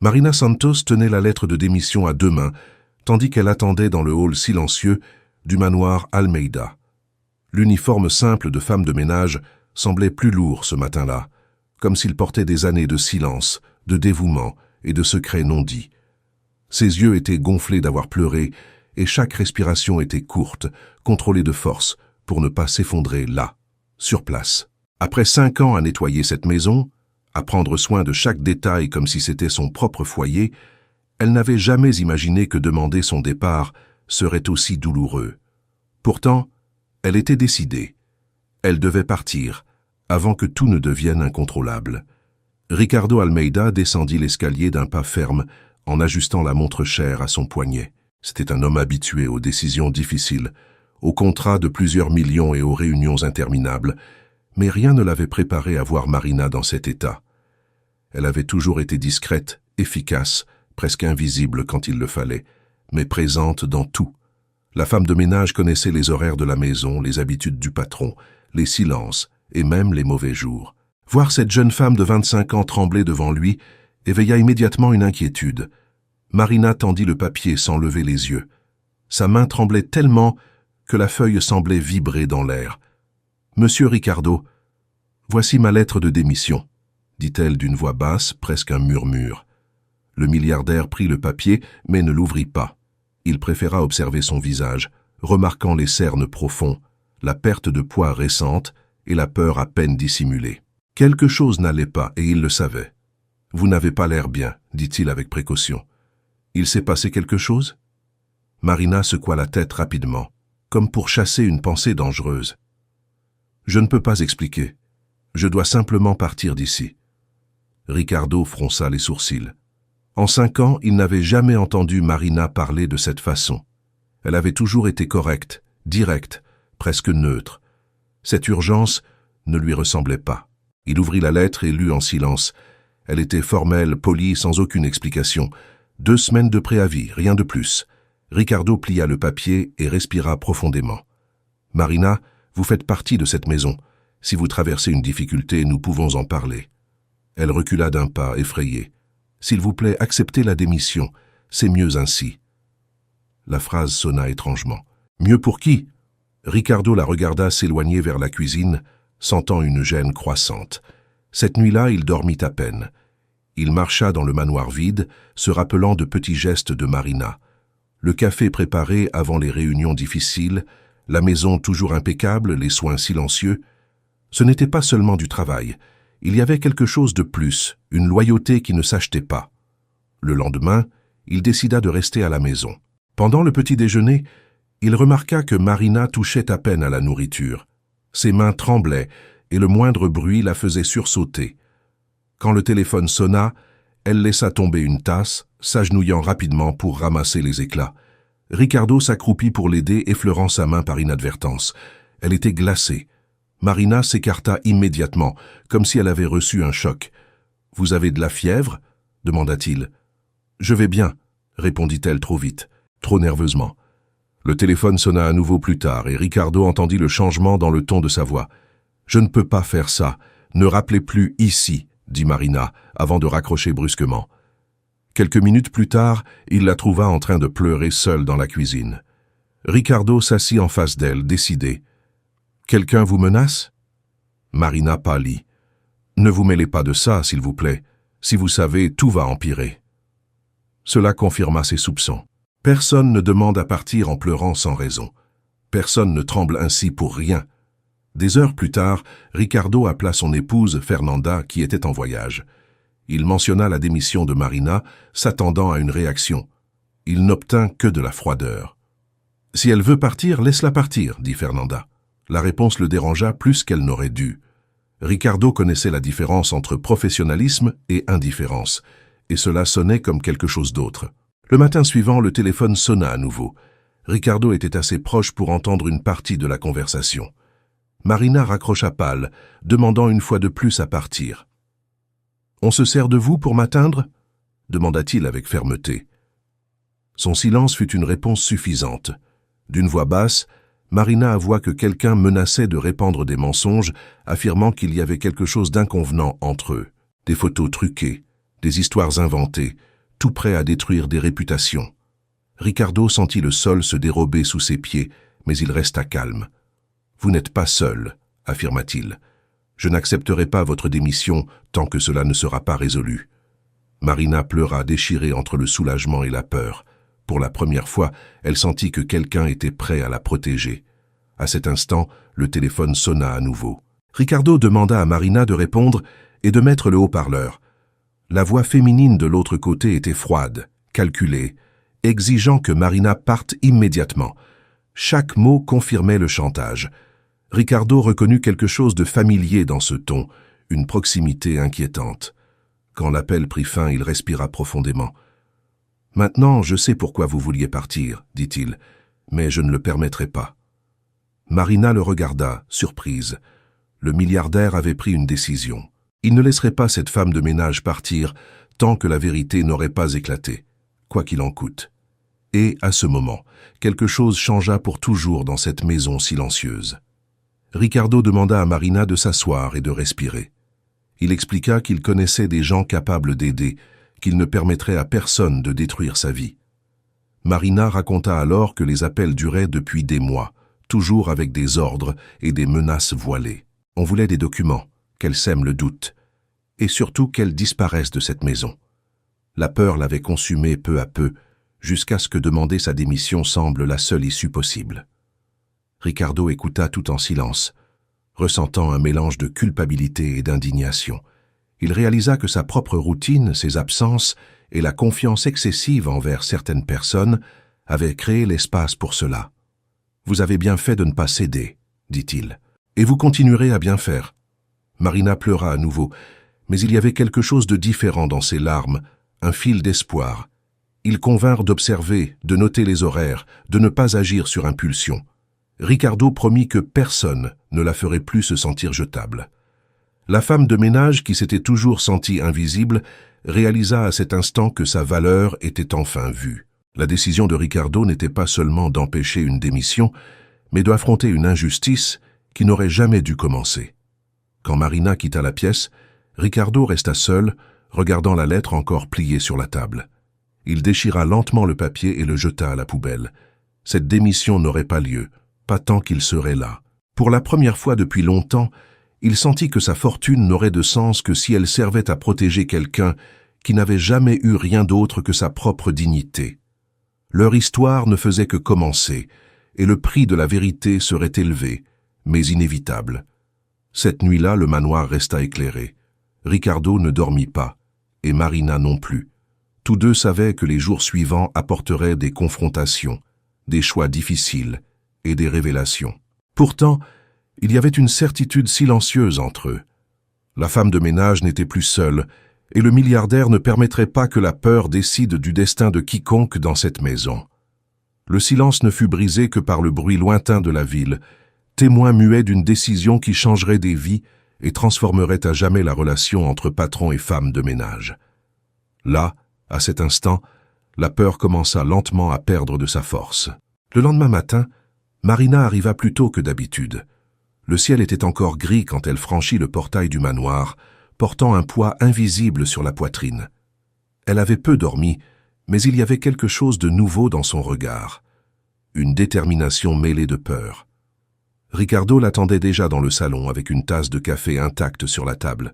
Marina Santos tenait la lettre de démission à deux mains, tandis qu'elle attendait dans le hall silencieux du manoir Almeida. L'uniforme simple de femme de ménage semblait plus lourd ce matin-là, comme s'il portait des années de silence, de dévouement et de secrets non dits. Ses yeux étaient gonflés d'avoir pleuré, et chaque respiration était courte, contrôlée de force, pour ne pas s'effondrer là, sur place. Après 5 ans à nettoyer cette maison, à prendre soin de chaque détail comme si c'était son propre foyer, elle n'avait jamais imaginé que demander son départ serait aussi douloureux. Pourtant, elle était décidée. Elle devait partir, avant que tout ne devienne incontrôlable. Ricardo Almeida descendit l'escalier d'un pas ferme, en ajustant la montre chère à son poignet. C'était un homme habitué aux décisions difficiles, aux contrats de plusieurs millions et aux réunions interminables, mais rien ne l'avait préparé à voir Marina dans cet état. Elle avait toujours été discrète, efficace, presque invisible quand il le fallait, mais présente dans tout. La femme de ménage connaissait les horaires de la maison, les habitudes du patron, les silences et même les mauvais jours. Voir cette jeune femme de 25 ans trembler devant lui éveilla immédiatement une inquiétude. Marina tendit le papier sans lever les yeux. Sa main tremblait tellement que la feuille semblait vibrer dans l'air. « Monsieur Ricardo, voici ma lettre de démission », dit-elle d'une voix basse, presque un murmure. Le milliardaire prit le papier, mais ne l'ouvrit pas. Il préféra observer son visage, remarquant les cernes profonds, la perte de poids récente et la peur à peine dissimulée. Quelque chose n'allait pas, et il le savait. « Vous n'avez pas l'air bien », dit-il avec précaution. « Il s'est passé quelque chose ?» Marina secoua la tête rapidement, comme pour chasser une pensée dangereuse. « Je ne peux pas expliquer. Je dois simplement partir d'ici. » Ricardo fronça les sourcils. En 5 ans, il n'avait jamais entendu Marina parler de cette façon. Elle avait toujours été correcte, directe, presque neutre. Cette urgence ne lui ressemblait pas. Il ouvrit la lettre et lut en silence. Elle était formelle, polie, sans aucune explication. 2 semaines de préavis, rien de plus. Ricardo plia le papier et respira profondément. « Marina, vous faites partie de cette maison. Si vous traversez une difficulté, nous pouvons en parler. » Elle recula d'un pas, effrayée. « S'il vous plaît, acceptez la démission. C'est mieux ainsi. » La phrase sonna étrangement. « Mieux pour qui ?» Ricardo la regarda s'éloigner vers la cuisine, sentant une gêne croissante. Cette nuit-là, il dormit à peine. Il marcha dans le manoir vide, se rappelant de petits gestes de Marina. Le café préparé avant les réunions difficiles, la maison toujours impeccable, les soins silencieux. Ce n'était pas seulement du travail. Il y avait quelque chose de plus, une loyauté qui ne s'achetait pas. Le lendemain, il décida de rester à la maison. Pendant le petit déjeuner, il remarqua que Marina touchait à peine à la nourriture. Ses mains tremblaient et le moindre bruit la faisait sursauter. Quand le téléphone sonna, elle laissa tomber une tasse, s'agenouillant rapidement pour ramasser les éclats. Ricardo s'accroupit pour l'aider, effleurant sa main par inadvertance. Elle était glacée. Marina s'écarta immédiatement, comme si elle avait reçu un choc. « Vous avez de la fièvre ?» demanda-t-il. « Je vais bien », répondit-elle trop vite, trop nerveusement. Le téléphone sonna à nouveau plus tard et Ricardo entendit le changement dans le ton de sa voix. « Je ne peux pas faire ça. Ne rappelez plus ici », dit Marina, avant de raccrocher brusquement. Quelques minutes plus tard, il la trouva en train de pleurer seule dans la cuisine. Ricardo s'assit en face d'elle, décidé. « Quelqu'un vous menace ?» Marina pâlit. « Ne vous mêlez pas de ça, s'il vous plaît. Si vous savez, tout va empirer. » Cela confirma ses soupçons. Personne ne demande à partir en pleurant sans raison. Personne ne tremble ainsi pour rien. Des heures plus tard, Ricardo appela son épouse, Fernanda, qui était en voyage. Il mentionna la démission de Marina, s'attendant à une réaction. Il n'obtint que de la froideur. « Si elle veut partir, laisse-la partir, » dit Fernanda. La réponse le dérangea plus qu'elle n'aurait dû. Ricardo connaissait la différence entre professionnalisme et indifférence, et cela sonnait comme quelque chose d'autre. Le matin suivant, le téléphone sonna à nouveau. Ricardo était assez proche pour entendre une partie de la conversation. Marina raccrocha pâle, demandant une fois de plus à partir. « On se sert de vous pour m'atteindre » demanda-t-il avec fermeté. Son silence fut une réponse suffisante. D'une voix basse, Marina avoua que quelqu'un menaçait de répandre des mensonges, affirmant qu'il y avait quelque chose d'inconvenant entre eux. Des photos truquées, des histoires inventées, tout prêt à détruire des réputations. Ricardo sentit le sol se dérober sous ses pieds, mais il resta calme. « Vous n'êtes pas seul, affirma-t-il. Je n'accepterai pas votre démission tant que cela ne sera pas résolu. » Marina pleura, déchirée entre le soulagement et la peur. Pour la première fois, elle sentit que quelqu'un était prêt à la protéger. À cet instant, le téléphone sonna à nouveau. Ricardo demanda à Marina de répondre et de mettre le haut-parleur. La voix féminine de l'autre côté était froide, calculée, exigeant que Marina parte immédiatement. Chaque mot confirmait le chantage. Ricardo reconnut quelque chose de familier dans ce ton, une proximité inquiétante. Quand l'appel prit fin, il respira profondément. « Maintenant, je sais pourquoi vous vouliez partir, dit-il, mais je ne le permettrai pas. » Marina le regarda, surprise. Le milliardaire avait pris une décision. Il ne laisserait pas cette femme de ménage partir tant que la vérité n'aurait pas éclaté, quoi qu'il en coûte. Et, à ce moment, quelque chose changea pour toujours dans cette maison silencieuse. Ricardo demanda à Marina de s'asseoir et de respirer. Il expliqua qu'il connaissait des gens capables d'aider, qu'il ne permettrait à personne de détruire sa vie. Marina raconta alors que les appels duraient depuis des mois, toujours avec des ordres et des menaces voilées. On voulait des documents, qu'elle sème le doute, et surtout qu'elle disparaisse de cette maison. La peur l'avait consumée peu à peu, jusqu'à ce que demander sa démission semble la seule issue possible. Ricardo écouta tout en silence, ressentant un mélange de culpabilité et d'indignation. Il réalisa que sa propre routine, ses absences et la confiance excessive envers certaines personnes avaient créé l'espace pour cela. « Vous avez bien fait de ne pas céder, » dit-il, « et vous continuerez à bien faire. » Marina pleura à nouveau, mais il y avait quelque chose de différent dans ses larmes, un fil d'espoir. Ils convinrent d'observer, de noter les horaires, de ne pas agir sur impulsion. Ricardo promit que personne ne la ferait plus se sentir jetable. La femme de ménage, qui s'était toujours sentie invisible, réalisa à cet instant que sa valeur était enfin vue. La décision de Ricardo n'était pas seulement d'empêcher une démission, mais d'affronter une injustice qui n'aurait jamais dû commencer. Quand Marina quitta la pièce, Ricardo resta seul, regardant la lettre encore pliée sur la table. Il déchira lentement le papier et le jeta à la poubelle. Cette démission n'aurait pas lieu, pas tant qu'il serait là. Pour la première fois depuis longtemps, il sentit que sa fortune n'aurait de sens que si elle servait à protéger quelqu'un qui n'avait jamais eu rien d'autre que sa propre dignité. Leur histoire ne faisait que commencer, et le prix de la vérité serait élevé, mais inévitable. Cette nuit-là, le manoir resta éclairé. Ricardo ne dormit pas, et Marina non plus. Tous deux savaient que les jours suivants apporteraient des confrontations, des choix difficiles et des révélations. Pourtant, il y avait une certitude silencieuse entre eux. La femme de ménage n'était plus seule, et le milliardaire ne permettrait pas que la peur décide du destin de quiconque dans cette maison. Le silence ne fut brisé que par le bruit lointain de la ville, témoin muet d'une décision qui changerait des vies et transformerait à jamais la relation entre patron et femme de ménage. Là, à cet instant, la peur commença lentement à perdre de sa force. Le lendemain matin, Marina arriva plus tôt que d'habitude. Le ciel était encore gris quand elle franchit le portail du manoir, portant un poids invisible sur la poitrine. Elle avait peu dormi, mais il y avait quelque chose de nouveau dans son regard. Une détermination mêlée de peur. Ricardo l'attendait déjà dans le salon avec une tasse de café intacte sur la table.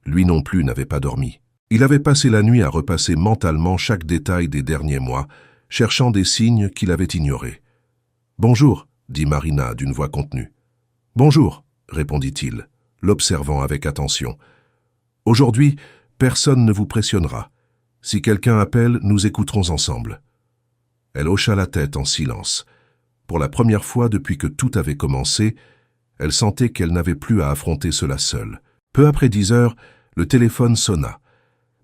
Lui non plus n'avait pas dormi. Il avait passé la nuit à repasser mentalement chaque détail des derniers mois, cherchant des signes qu'il avait ignorés. « Bonjour », dit Marina d'une voix contenue. « Bonjour », répondit-il, l'observant avec attention. « Aujourd'hui, personne ne vous pressionnera. Si quelqu'un appelle, nous écouterons ensemble. » Elle hocha la tête en silence. Pour la première fois depuis que tout avait commencé, elle sentait qu'elle n'avait plus à affronter cela seule. Peu après 10 heures, le téléphone sonna.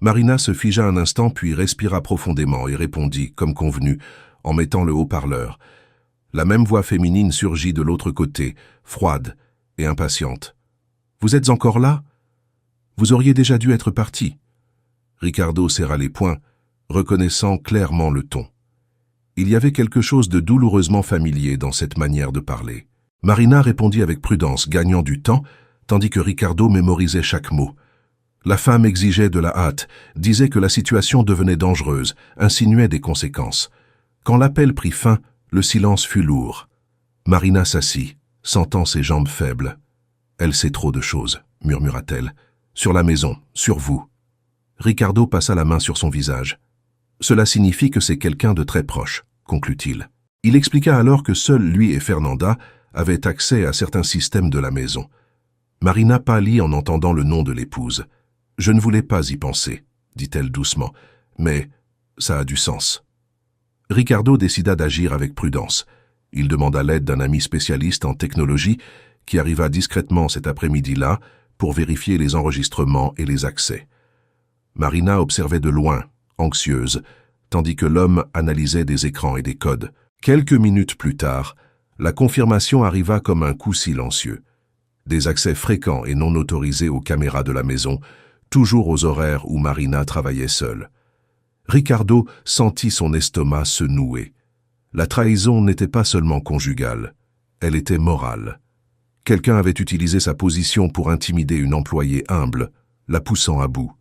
Marina se figea un instant puis respira profondément et répondit, comme convenu, en mettant le haut-parleur. La même voix féminine surgit de l'autre côté, froide et impatiente. « Vous êtes encore là ? Vous auriez déjà dû être parti. » Ricardo serra les poings, reconnaissant clairement le ton. Il y avait quelque chose de douloureusement familier dans cette manière de parler. Marina répondit avec prudence, gagnant du temps, tandis que Ricardo mémorisait chaque mot. La femme exigeait de la hâte, disait que la situation devenait dangereuse, insinuait des conséquences. Quand l'appel prit fin, le silence fut lourd. Marina s'assit, sentant ses jambes faibles. « Elle sait trop de choses », murmura-t-elle. « Sur la maison, sur vous. » Ricardo passa la main sur son visage. « Cela signifie que c'est quelqu'un de très proche », conclut-il. Il expliqua alors que seuls lui et Fernanda avaient accès à certains systèmes de la maison. Marina pâlit en entendant le nom de l'épouse. « Je ne voulais pas y penser », dit-elle doucement, « mais ça a du sens. » Ricardo décida d'agir avec prudence. Il demanda l'aide d'un ami spécialiste en technologie qui arriva discrètement cet après-midi-là pour vérifier les enregistrements et les accès. Marina observait de loin, anxieuse, tandis que l'homme analysait des écrans et des codes. Quelques minutes plus tard, la confirmation arriva comme un coup silencieux. Des accès fréquents et non autorisés aux caméras de la maison, toujours aux horaires où Marina travaillait seule. Ricardo sentit son estomac se nouer. La trahison n'était pas seulement conjugale, elle était morale. Quelqu'un avait utilisé sa position pour intimider une employée humble, la poussant à bout.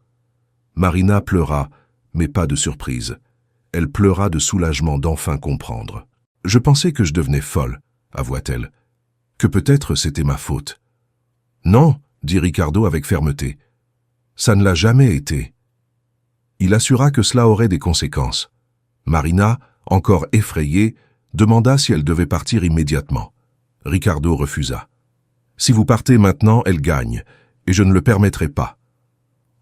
Marina pleura, mais pas de surprise. Elle pleura de soulagement d'enfin comprendre. « Je pensais que je devenais folle », avoua-t-elle. « Que peut-être c'était ma faute. »« Non », dit Ricardo avec fermeté. « Ça ne l'a jamais été. » Il assura que cela aurait des conséquences. Marina, encore effrayée, demanda si elle devait partir immédiatement. Ricardo refusa. « Si vous partez maintenant, elle gagne, et je ne le permettrai pas. »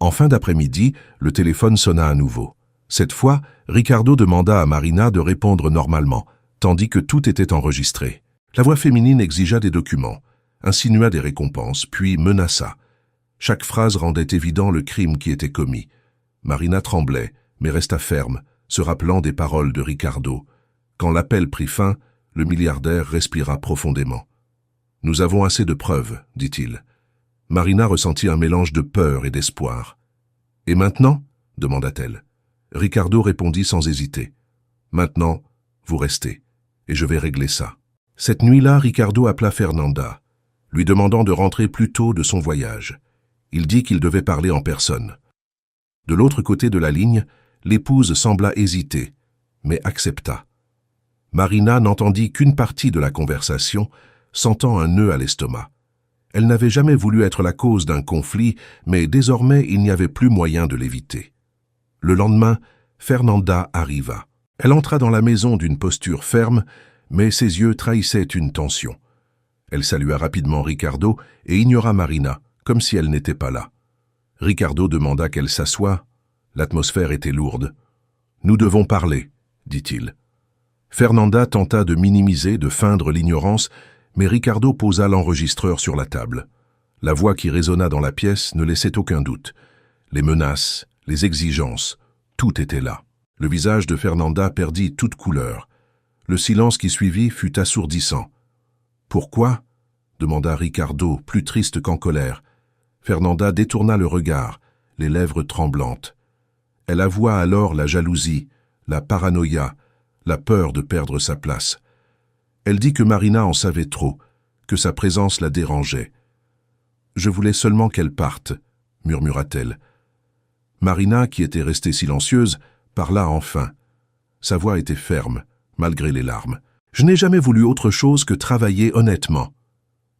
En fin d'après-midi, le téléphone sonna à nouveau. Cette fois, Ricardo demanda à Marina de répondre normalement, tandis que tout était enregistré. La voix féminine exigea des documents, insinua des récompenses, puis menaça. Chaque phrase rendait évident le crime qui était commis. Marina tremblait, mais resta ferme, se rappelant des paroles de Ricardo. Quand l'appel prit fin, le milliardaire respira profondément. « Nous avons assez de preuves, dit-il. » Marina ressentit un mélange de peur et d'espoir. « Et maintenant » demanda-t-elle. Ricardo répondit sans hésiter. « Maintenant, vous restez, et je vais régler ça. » Cette nuit-là, Ricardo appela Fernanda, lui demandant de rentrer plus tôt de son voyage. Il dit qu'il devait parler en personne. De l'autre côté de la ligne, l'épouse sembla hésiter, mais accepta. Marina n'entendit qu'une partie de la conversation, sentant un nœud à l'estomac. Elle n'avait jamais voulu être la cause d'un conflit, mais désormais il n'y avait plus moyen de l'éviter. Le lendemain, Fernanda arriva. Elle entra dans la maison d'une posture ferme, mais ses yeux trahissaient une tension. Elle salua rapidement Ricardo et ignora Marina, comme si elle n'était pas là. Ricardo demanda qu'elle s'assoie. L'atmosphère était lourde. « Nous devons parler », dit-il. Fernanda tenta de minimiser, de feindre l'ignorance, mais Ricardo posa l'enregistreur sur la table. La voix qui résonna dans la pièce ne laissait aucun doute. Les menaces, les exigences, tout était là. Le visage de Fernanda perdit toute couleur. Le silence qui suivit fut assourdissant. « Pourquoi » demanda Ricardo, plus triste qu'en colère. Fernanda détourna le regard, les lèvres tremblantes. Elle avoua alors la jalousie, la paranoïa, la peur de perdre sa place. Elle dit que Marina en savait trop, que sa présence la dérangeait. « Je voulais seulement qu'elle parte », murmura-t-elle. Marina, qui était restée silencieuse, parla enfin. Sa voix était ferme, malgré les larmes. « Je n'ai jamais voulu autre chose que travailler honnêtement. »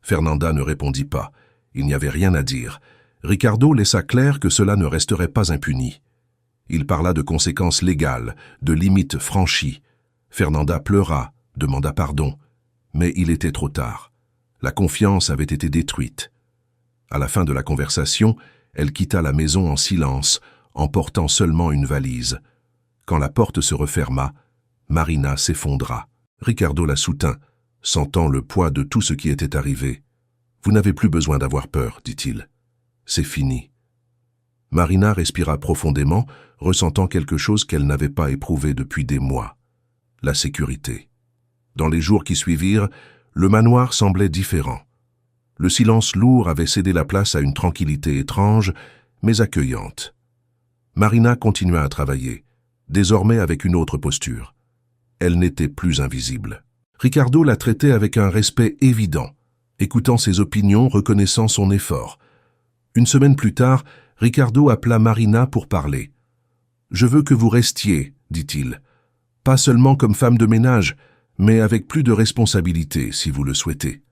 Fernanda ne répondit pas. Il n'y avait rien à dire. Ricardo laissa clair que cela ne resterait pas impuni. Il parla de conséquences légales, de limites franchies. Fernanda pleura, demanda pardon. Mais il était trop tard. La confiance avait été détruite. À la fin de la conversation, elle quitta la maison en silence, emportant seulement une valise. Quand la porte se referma, Marina s'effondra. Ricardo la soutint, sentant le poids de tout ce qui était arrivé. « Vous n'avez plus besoin d'avoir peur, dit-il. C'est fini. » Marina respira profondément, ressentant quelque chose qu'elle n'avait pas éprouvé depuis des mois. La sécurité. Dans les jours qui suivirent, le manoir semblait différent. Le silence lourd avait cédé la place à une tranquillité étrange, mais accueillante. Marina continua à travailler, désormais avec une autre posture. Elle n'était plus invisible. Ricardo la traitait avec un respect évident, écoutant ses opinions, reconnaissant son effort. Une semaine plus tard, Ricardo appela Marina pour parler. « Je veux que vous restiez, dit-il. Pas seulement comme femme de ménage, mais avec plus de responsabilité, si vous le souhaitez. »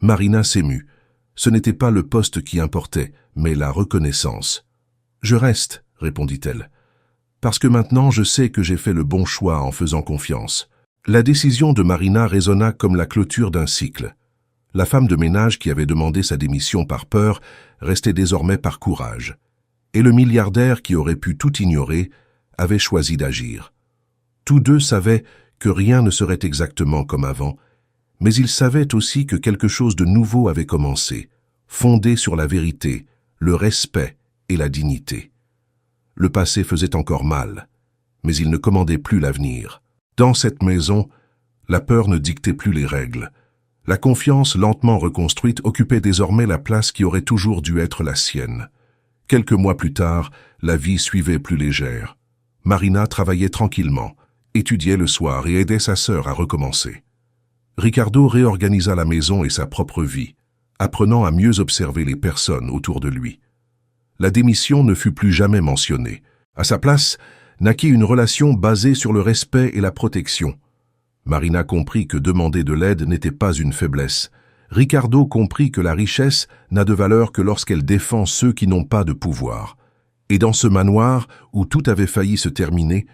Marina s'émut. Ce n'était pas le poste qui importait, mais la reconnaissance. « Je reste, » répondit-elle. « Parce que maintenant je sais que j'ai fait le bon choix en faisant confiance. » La décision de Marina résonna comme la clôture d'un cycle. La femme de ménage qui avait demandé sa démission par peur restait désormais par courage. Et le milliardaire qui aurait pu tout ignorer avait choisi d'agir. Tous deux savaient que rien ne serait exactement comme avant, mais ils savaient aussi que quelque chose de nouveau avait commencé, fondé sur la vérité, le respect et la dignité. Le passé faisait encore mal, mais il ne commandait plus l'avenir. Dans cette maison, la peur ne dictait plus les règles. La confiance lentement reconstruite occupait désormais la place qui aurait toujours dû être la sienne. Quelques mois plus tard, la vie suivait plus légère. Marina travaillait tranquillement, étudiait le soir et aidait sa sœur à recommencer. Ricardo réorganisa la maison et sa propre vie, apprenant à mieux observer les personnes autour de lui. La démission ne fut plus jamais mentionnée. À sa place, naquit une relation basée sur le respect et la protection. Marina comprit que demander de l'aide n'était pas une faiblesse. Ricardo comprit que la richesse n'a de valeur que lorsqu'elle défend ceux qui n'ont pas de pouvoir. Et dans ce manoir, où tout avait failli se terminer,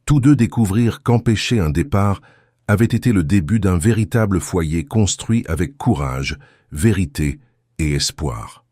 tous deux découvrirent qu'empêcher un départ avait été le début d'un véritable foyer construit avec courage, vérité et espoir.